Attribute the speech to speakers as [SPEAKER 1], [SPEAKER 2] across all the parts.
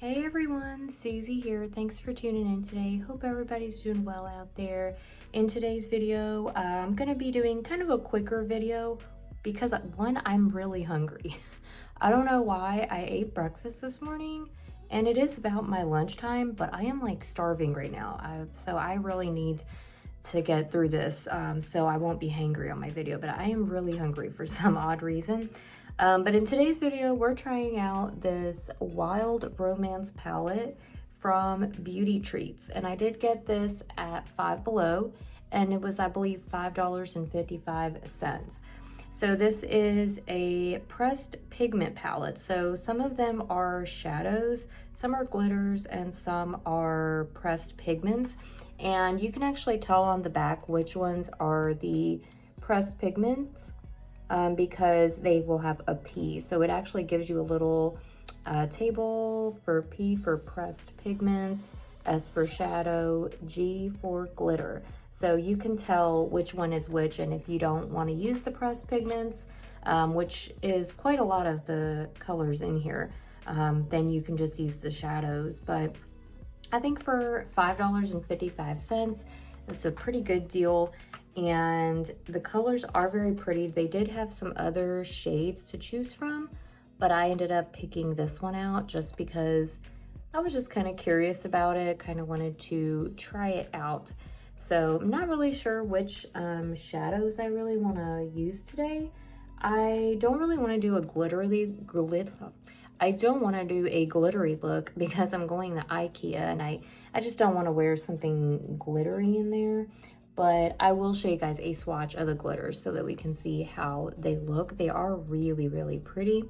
[SPEAKER 1] Hey everyone, Susie here. Thanks for tuning in today. Hope everybody's doing well out there. In today's video, I'm gonna be doing kind of a quicker video because one, I'm really hungry. I don't know why. I ate breakfast this morning and it is about my lunchtime, but I am like starving right now. So I really need to get through this so I won't be hangry on my video, but I am really hungry for some odd reason. But in today's video, we're trying out this Wild Romance palette from Beauty Treats. And I did get this at Five Below, and it was, I believe, $5.55. So this is a pressed pigment palette. So some of them are shadows, some are glitters, and some are pressed pigments. And you can actually tell on the back which ones are the pressed pigments. Because they will have a P. So it actually gives you a little table for P for pressed pigments, S for shadow, G for glitter. So you can tell which one is which, and if you don't want to use the pressed pigments, which is quite a lot of the colors in here, then you can just use the shadows. But I think for $5.55, it's a pretty good deal. And the colors are very pretty. They did have some other shades to choose from, but I ended up picking this one out just because I was just kind of curious about it, kind of wanted to try it out. So I'm not really sure which shadows I really want to use today. I don't really want to do a glittery look because I'm going to IKEA and I just don't want to wear something glittery in there. But I will show you guys a swatch of the glitters so that we can see how they look. They are really, really pretty.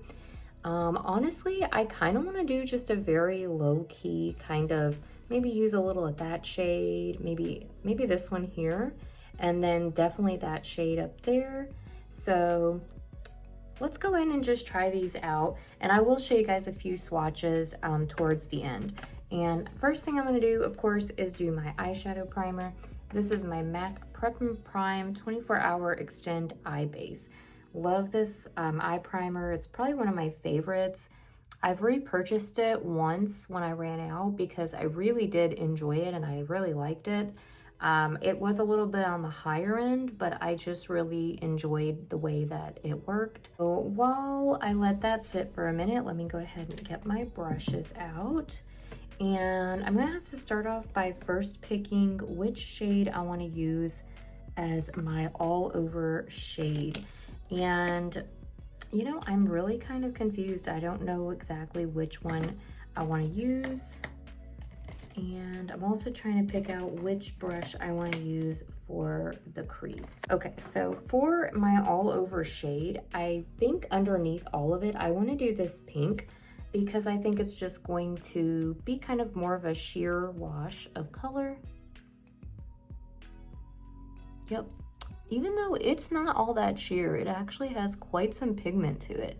[SPEAKER 1] Honestly, I kind of want to do just a very low-key kind of, maybe use a little of that shade, maybe this one here, and then definitely that shade up there. So let's go in and just try these out. And I will show you guys a few swatches towards the end. And first thing I'm going to do, of course, is do my eyeshadow primer. This is my MAC Prep and Prime 24-Hour Extend Eye Base. Love this eye primer. It's probably one of my favorites. I've repurchased it once when I ran out because I really did enjoy it and I really liked it. It was a little bit on the higher end, but I just really enjoyed the way that it worked. So while I let that sit for a minute, let me go ahead and get my brushes out. And I'm gonna have to start off by first picking which shade I want to use as my all over shade. And you know, I'm really kind of confused. I don't know exactly which one I want to use. And I'm also trying to pick out which brush I want to use for the crease. Okay, so for my all over shade, I think underneath all of it, I want to do this pink, because I think it's just going to be kind of more of a sheer wash of color. Yep, even though it's not all that sheer, it actually has quite some pigment to it.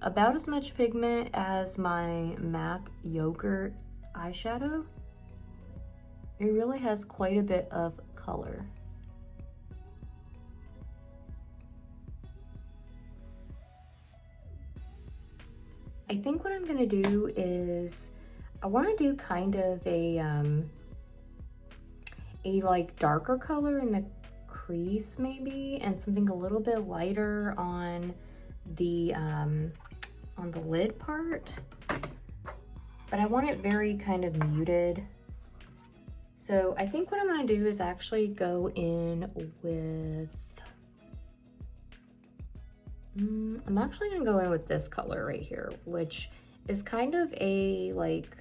[SPEAKER 1] About as much pigment as my MAC Yogurt eyeshadow. It really has quite a bit of color. I think what I'm gonna do is I want to do kind of a like darker color in the crease maybe, and something a little bit lighter on the lid part. But I want it very kind of muted. So I think what I'm gonna do is actually go in with I'm actually gonna go in with this color right here, which is kind of a like,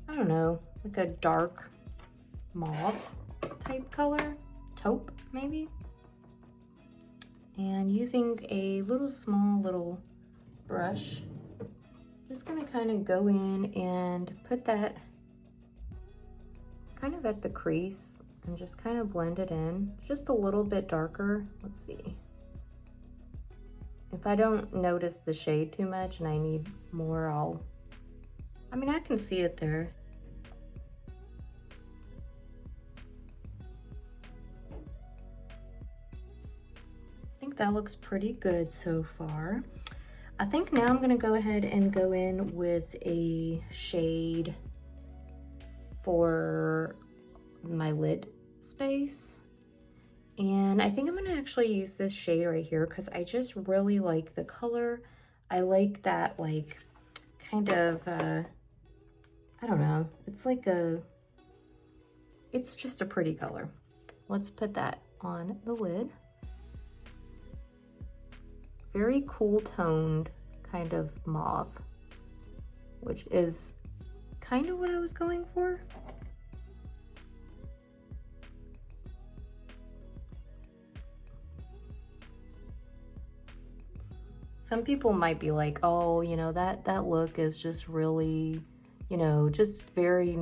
[SPEAKER 1] I don't know, like a dark mauve type color, taupe maybe. And using a small little brush, just gonna kind of go in and put that kind of at the crease and just kind of blend it in. It's just a little bit darker. Let's see. If I don't notice the shade too much and I need more, I mean, I can see it there. I think that looks pretty good so far. I think now I'm gonna go ahead and go in with a shade for my lid space. And I think I'm gonna actually use this shade right here because I just really like the color. I like that, like, kind of, I don't know. It's like it's just a pretty color. Let's put that on the lid. Very cool toned kind of mauve, which is kind of what I was going for. Some people might be like, oh, you know, that look is just really, you know, just very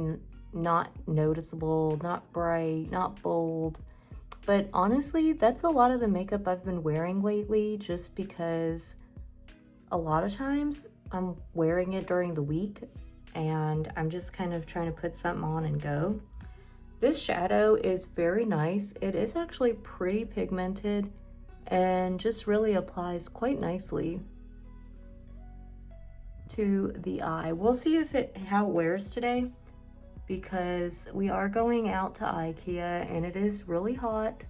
[SPEAKER 1] not noticeable, not bright, not bold. But honestly, that's a lot of the makeup I've been wearing lately, just because a lot of times I'm wearing it during the week and I'm just kind of trying to put something on and go. This shadow is very nice. It is actually pretty pigmented and just really applies quite nicely to the eye. We'll see how it wears today, because we are going out to IKEA and it is really hot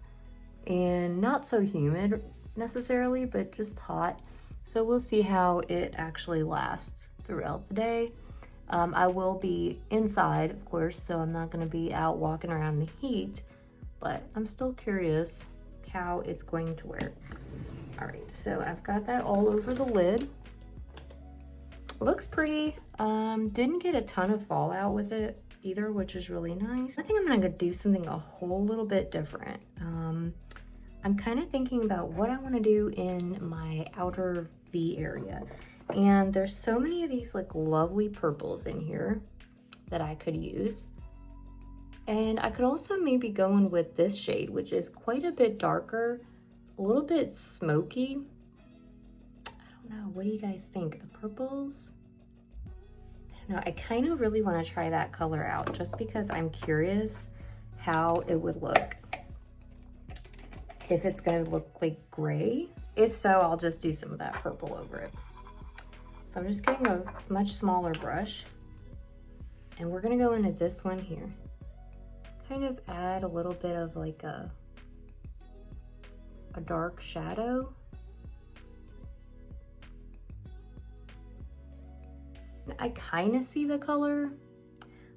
[SPEAKER 1] and not so humid necessarily, but just hot. So we'll see how it actually lasts throughout the day. I will be inside, of course, so I'm not going to be out walking around in the heat, but I'm still curious how it's going to wear. All right, so I've got that all over the lid. Looks pretty. Didn't get a ton of fallout with it either, which is really nice. I think I'm gonna do something a whole little bit different. I'm kind of thinking about what I want to do in my outer V area, and there's so many of these like lovely purples in here that I could use. And I could also maybe go in with this shade, which is quite a bit darker, a little bit smoky. I don't know, what do you guys think? The purples? I don't know, I kind of really want to try that color out just because I'm curious how it would look. If it's gonna look like gray. If so, I'll just do some of that purple over it. So I'm just getting a much smaller brush, and we're gonna go into this one here. Kind of add a little bit of like a dark shadow. I kind of see the color.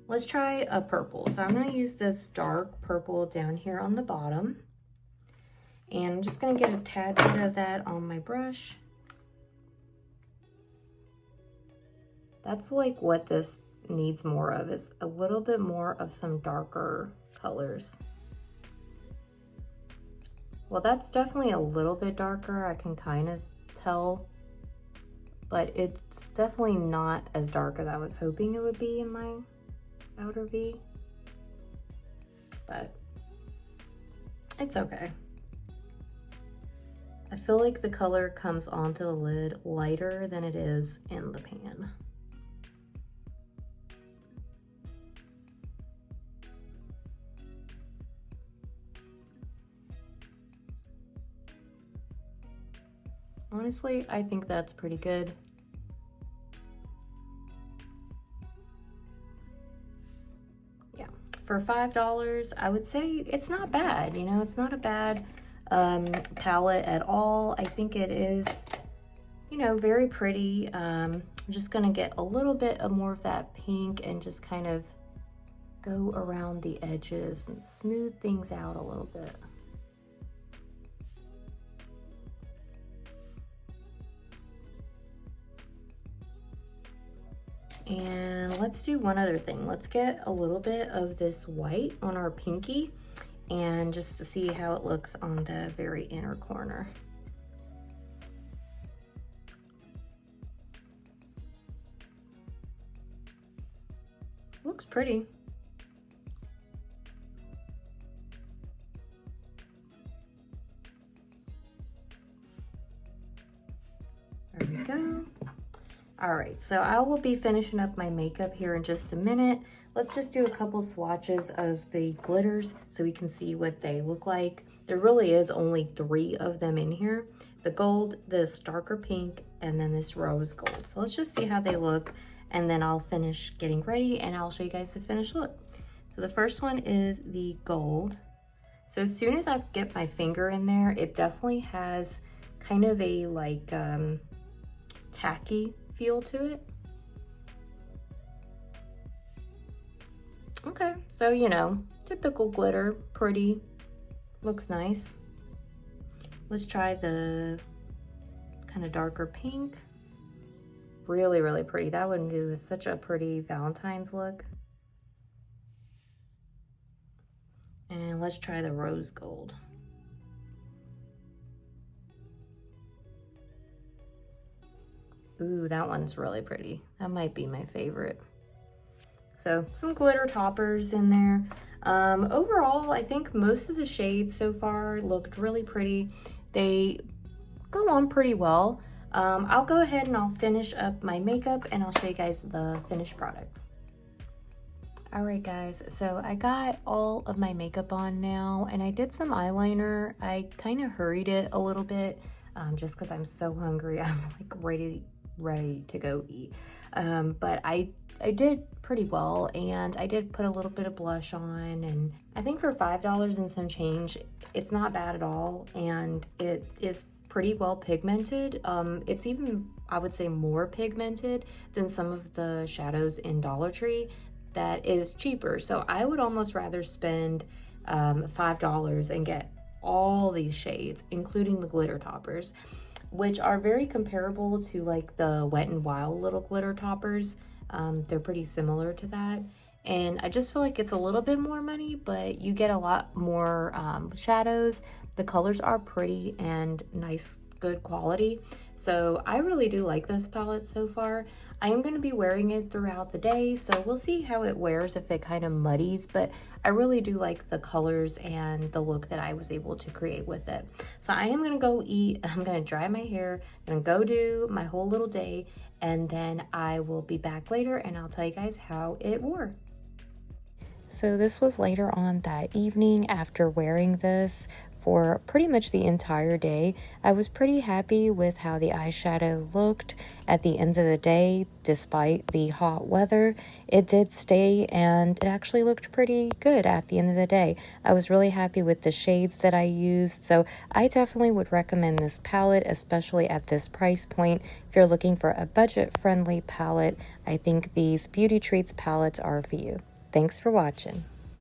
[SPEAKER 1] Let's try a purple. So I'm gonna use this dark purple down here on the bottom. And I'm just gonna get a tad bit of that on my brush. That's like what this needs more of, is a little bit more of some darker colors. Well, that's definitely a little bit darker, I can kind of tell, but it's definitely not as dark as I was hoping it would be in my outer V, but it's okay. I feel like the color comes onto the lid lighter than it is in the pan. Honestly, I think that's pretty good. Yeah, for $5, I would say it's not bad. You know, it's not a bad palette at all. I think it is, you know, very pretty. I'm just gonna get a little bit of more of that pink and just kind of go around the edges and smooth things out a little bit. And let's do one other thing. Let's get a little bit of this white on our pinky, and just to see how it looks on the very inner corner. Looks pretty. There we go. All right, so I will be finishing up my makeup here in just a minute, let's just do a couple swatches of the glitters so we can see what they look like. There really is only 3 of them in here. The gold, this darker pink, and then this rose gold. So let's just see how they look, and then I'll finish getting ready and I'll show you guys the finished look. So the first one is the gold. So as soon as I get my finger in there, it definitely has kind of a like tacky feel to it. Okay, so you know, typical glitter, pretty, looks nice. Let's try the kind of darker pink. Really, really pretty. That would do such a pretty Valentine's look. And let's try the rose gold. Ooh, that one's really pretty. That might be my favorite. So some glitter toppers in there. Overall, I think most of the shades so far looked really pretty. They go on pretty well. I'll go ahead and I'll finish up my makeup and I'll show you guys the finished product. All right guys, so I got all of my makeup on now and I did some eyeliner. I kind of hurried it a little bit just because I'm so hungry. I'm like ready to go eat. But I did pretty well, and I did put a little bit of blush on, and I think for $5 and some change, it's not bad at all, and it is pretty well pigmented. It's even, I would say, more pigmented than some of the shadows in Dollar Tree that is cheaper. So I would almost rather spend $5 and get all these shades, including the glitter toppers, which are very comparable to like the Wet n Wild little glitter toppers. They're pretty similar to that. And I just feel like it's a little bit more money, but you get a lot more shadows. The colors are pretty and nice, good quality. So I really do like this palette so far. I am going to be wearing it throughout the day, so we'll see how it wears if it kind of muddies, but I really do like the colors and the look that I was able to create with it. So I am going to go eat, I'm going to dry my hair, I'm going to go do my whole little day, and then I will be back later and I'll tell you guys how it wore. So this was later on that evening after wearing this for pretty much the entire day. I was pretty happy with how the eyeshadow looked at the end of the day. Despite the hot weather, it did stay and it actually looked pretty good at the end of the day. I was really happy with the shades that I used, so I definitely would recommend this palette, especially at this price point. If you're looking for a budget-friendly palette, I think these Beauty Treats palettes are for you. Thanks for watching.